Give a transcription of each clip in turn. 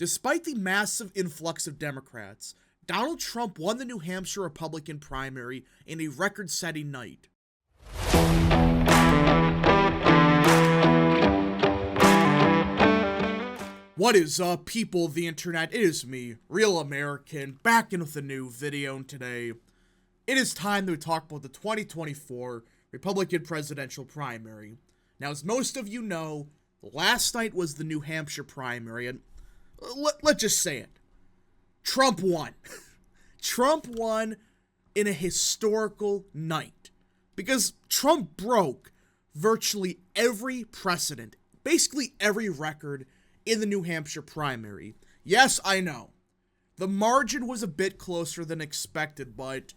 Despite the massive influx of Democrats, Donald Trump won the New Hampshire Republican primary in a record-setting night. What is up, people of the internet? It is me, Real American, back in with a new video, and today it is time to talk about the 2024 Republican presidential primary. Now, as most of you know, last night was the New Hampshire primary, and let's just say it. Trump won. Trump won in a historical night because Trump broke virtually every precedent, basically every record in the New Hampshire primary. Yes, I know. The margin was a bit closer than expected, but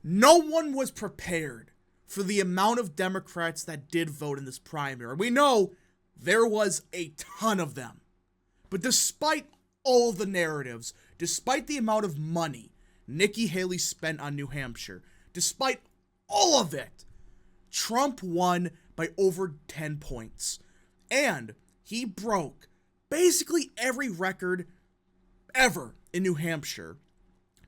no one was prepared for the amount of Democrats that did vote in this primary. We know there was a ton of them. But despite all the narratives, despite the amount of money Nikki Haley spent on New Hampshire, despite all of it, Trump won by over 10 points. And he broke basically every record ever in New Hampshire.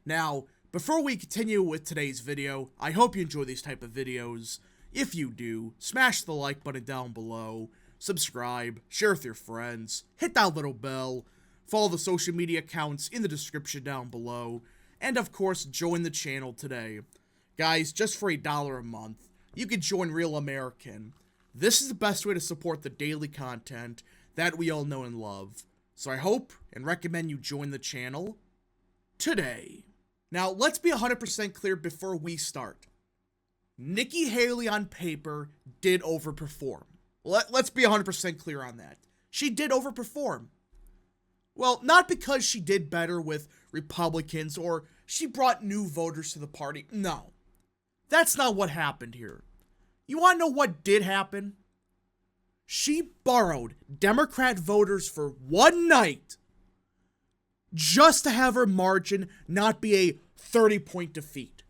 Now, before we continue with today's video, I hope you enjoy these type of videos. If you do, smash the like button down below, subscribe, share with your friends, hit that little bell, follow the social media accounts in the description down below, and of course, join the channel today. Guys, just for $1 a month, you can join Real American. This is the best way to support the daily content that we all know and love. So I hope and recommend you join the channel today. Now, let's be 100% clear before we start. Nikki Haley on paper did overperform. Let's be 100% clear on that. She did overperform. Well, not because she did better with Republicans or she brought new voters to the party. No, that's not what happened here. You want to know what did happen? She borrowed Democrat voters for one night just to have her margin not be a 30-point defeat.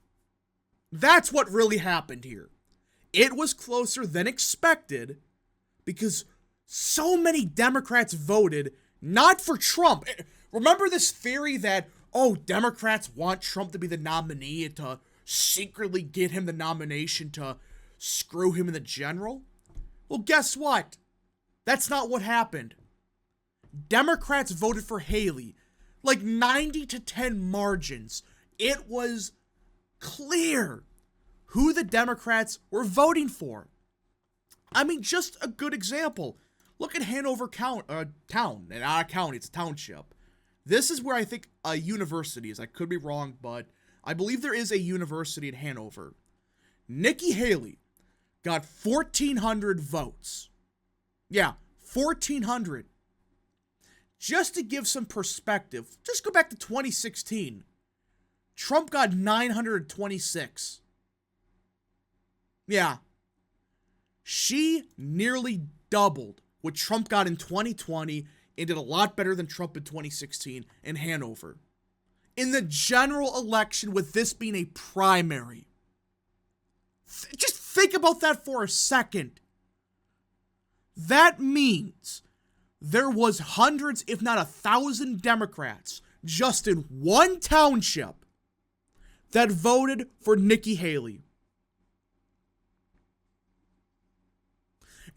That's what really happened here. It was closer than expected because so many Democrats voted not for Trump. Remember this theory that, oh, Democrats want Trump to be the nominee and to secretly get him the nomination to screw him in the general? Well, guess what? That's not what happened. Democrats voted for Haley, like 90-10 margins. It was clear who the Democrats were voting for. I mean, just a good example. Look at Hanover town, and not a county, it's a township. This is where I think a university is. I could be wrong, but I believe there is a university in Hanover. Nikki Haley got 1,400 votes. Yeah, 1,400. Just to give some perspective, just go back to 2016. Trump got 926. Yeah. She nearly doubled what Trump got in 2020 and did a lot better than Trump in 2016 in Hanover. In the general election, with this being a primary. Just think about that for a second. That means there was hundreds, if not 1,000 Democrats just in one township that voted for Nikki Haley.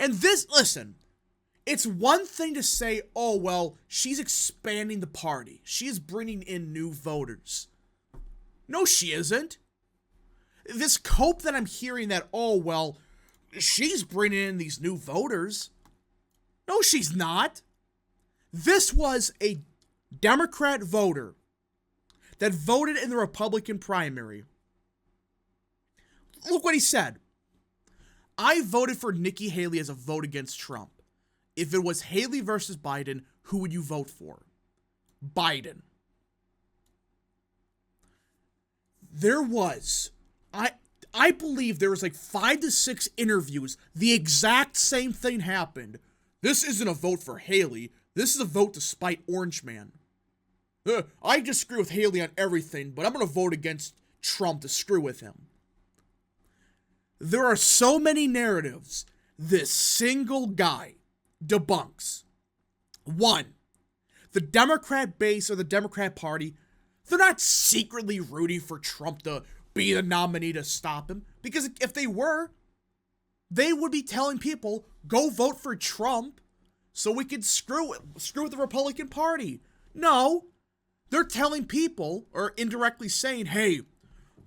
And this, listen, it's one thing to say, oh, well, she's expanding the party. She is bringing in new voters. No, she isn't. This cope that I'm hearing that, oh, well, she's bringing in these new voters. No, she's not. This was a Democrat voter that voted in the Republican primary. Look what he said. I voted for Nikki Haley as a vote against Trump. If it was Haley versus Biden, who would you vote for? Biden. There was, I believe there was like 5 to 6 interviews. The exact same thing happened. This isn't a vote for Haley. This is a vote to spite Orange Man. I disagree with Haley on everything, but I'm going to vote against Trump to screw with him. There are so many narratives this single guy debunks. 1, the Democrat base or the Democrat Party, they're not secretly rooting for Trump to be the nominee to stop him. Because if they were, they would be telling people, go vote for Trump so we can screw with the Republican Party. No, they're telling people, or indirectly saying, hey,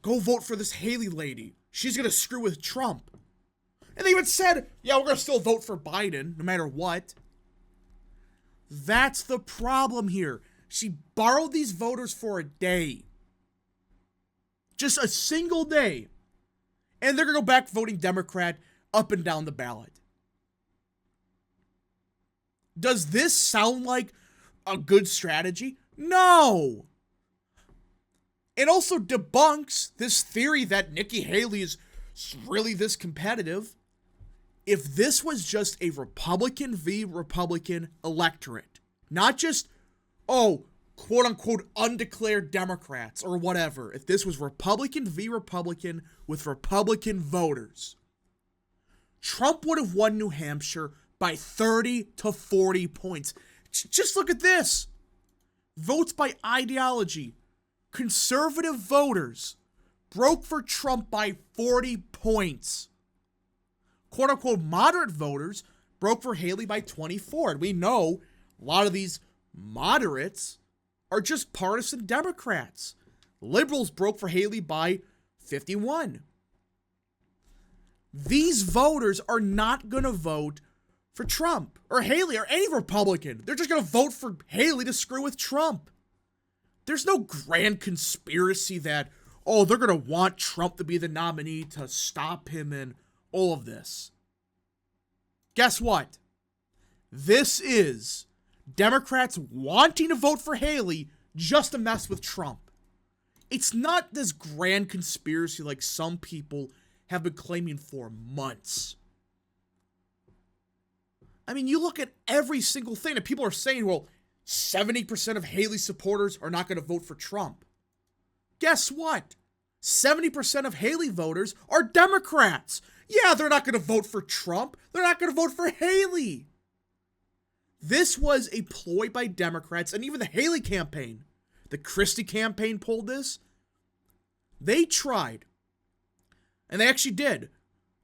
go vote for this Haley lady. She's going to screw with Trump. And they even said, yeah, we're going to still vote for Biden, no matter what. That's the problem here. She borrowed these voters for a day. Just a single day. And they're going to go back voting Democrat up and down the ballot. Does this sound like a good strategy? No. It also debunks this theory that Nikki Haley is really this competitive. If this was just a Republican v. Republican electorate, not just, quote unquote, undeclared Democrats or whatever, if this was Republican v. Republican with Republican voters, Trump would have won New Hampshire by 30 to 40 points. Just look at this. Votes by ideology. Conservative voters broke for Trump by 40 points. Quote-unquote moderate voters broke for Haley by 24. And we know a lot of these moderates are just partisan Democrats. Liberals broke for Haley by 51. These voters are not going to vote for Trump or Haley or any Republican. They're just going to vote for Haley to screw with Trump. There's no grand conspiracy that, they're going to want Trump to be the nominee to stop him in all of this. Guess what? This is Democrats wanting to vote for Haley just to mess with Trump. It's not this grand conspiracy like some people have been claiming for months. I mean, you look at every single thing that people are saying, 70% of Haley supporters are not going to vote for Trump. Guess what? 70% of Haley voters are Democrats. Yeah, they're not going to vote for Trump. They're not going to vote for Haley. This was a ploy by Democrats, and even the Haley campaign, the Christie campaign pulled this. They tried, and they actually did,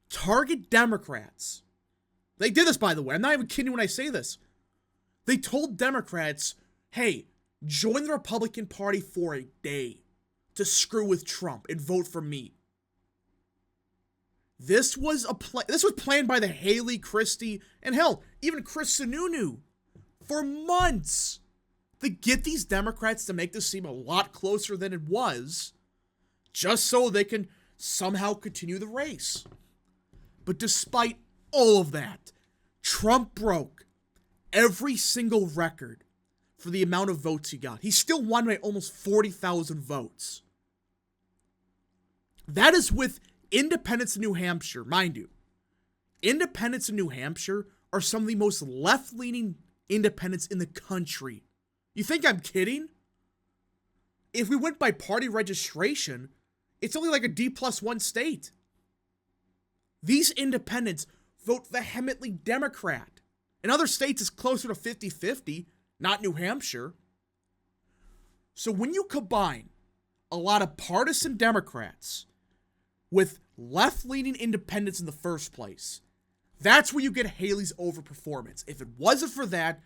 target Democrats. They did this, by the way. I'm not even kidding when I say this. They told Democrats, hey, join the Republican Party for a day to screw with Trump and vote for me. This was planned by the Haley, Christie, and hell, even Chris Sununu for months to get these Democrats to make this seem a lot closer than it was, just so they can somehow continue the race. But despite all of that, Trump broke every single record for the amount of votes he got. He still won by almost 40,000 votes. That is with independents in New Hampshire, mind you. Independents in New Hampshire are some of the most left-leaning independents in the country. You think I'm kidding? If we went by party registration, it's only like a D+1 state. These independents vote vehemently Democrat. In other states, it's closer to 50-50, not New Hampshire. So when you combine a lot of partisan Democrats with left-leaning independents in the first place, that's where you get Haley's overperformance. If it wasn't for that,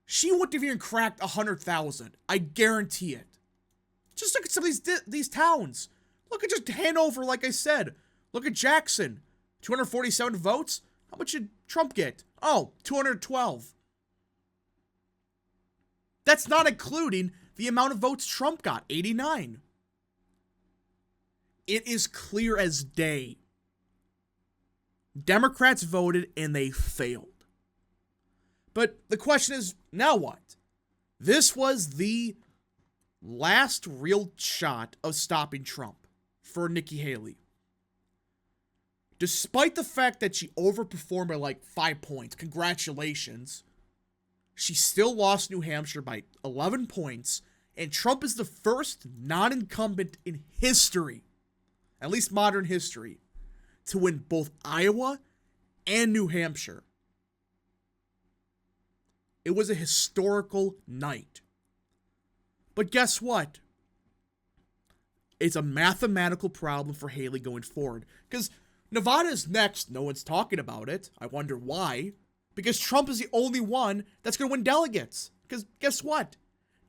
she wouldn't have even cracked 100,000. I guarantee it. Just look at some of these towns. Look at just Hanover, like I said. Look at Jackson. 247 votes. How much did Trump get? 212. That's not including the amount of votes Trump got, 89. It is clear as day. Democrats voted and they failed. But the question is, now what? This was the last real shot of stopping Trump for Nikki Haley. Despite the fact that she overperformed by like 5 points, congratulations, she still lost New Hampshire by 11 points, and Trump is the first non-incumbent in history, at least modern history, to win both Iowa and New Hampshire. It was a historical night. But guess what? It's a mathematical problem for Haley going forward. Because Nevada is next. No one's talking about it. I wonder why. Because Trump is the only one that's going to win delegates. Because guess what?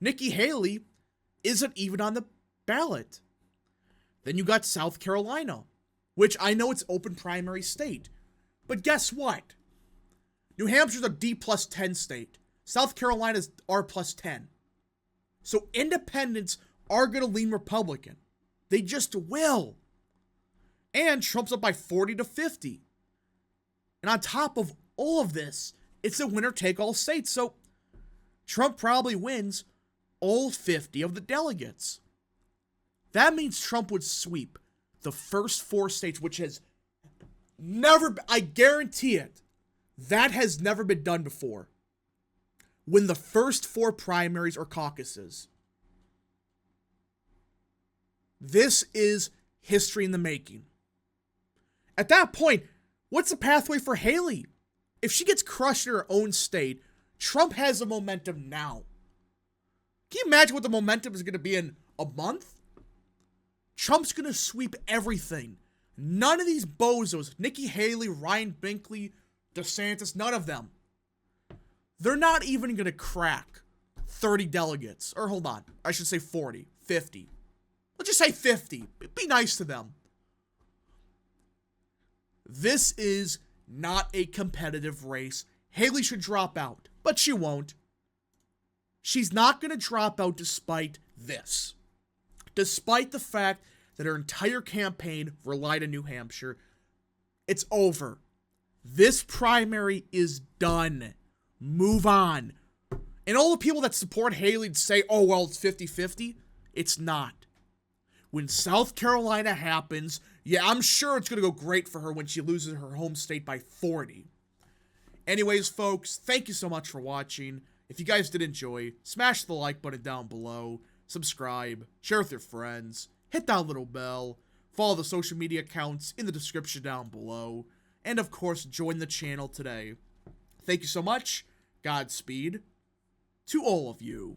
Nikki Haley isn't even on the ballot. Then you got South Carolina, which I know it's open primary state. But guess what? New Hampshire's a D plus 10 state. South Carolina's R plus 10. So independents are going to lean Republican. They just will. And Trump's up by 40 to 50. And on top of all of this, it's a winner-take-all state. So Trump probably wins all 50 of the delegates. That means Trump would sweep the first 4 states, which has never, I guarantee it, that has never been done before. Win the first 4 primaries or caucuses. This is history in the making. At that point, what's the pathway for Haley? If she gets crushed in her own state, Trump has the momentum now. Can you imagine what the momentum is going to be in a month? Trump's going to sweep everything. None of these bozos, Nikki Haley, Ryan Binkley, DeSantis, none of them. They're not even going to crack 30 delegates. Or hold on, I should say 40, 50. Let's just say 50. Be nice to them. This is not a competitive race. Haley should drop out, but she won't. She's not going to drop out despite this. Despite the fact that her entire campaign relied on New Hampshire, it's over. This primary is done. Move on. And all the people that support Haley say, oh, well, it's 50-50. It's not. When South Carolina happens, yeah, I'm sure it's going to go great for her when she loses her home state by 40. Anyways, folks, thank you so much for watching. If you guys did enjoy, smash the like button down below, subscribe, share with your friends, hit that little bell, follow the social media accounts in the description down below, and of course, join the channel today. Thank you so much. Godspeed to all of you.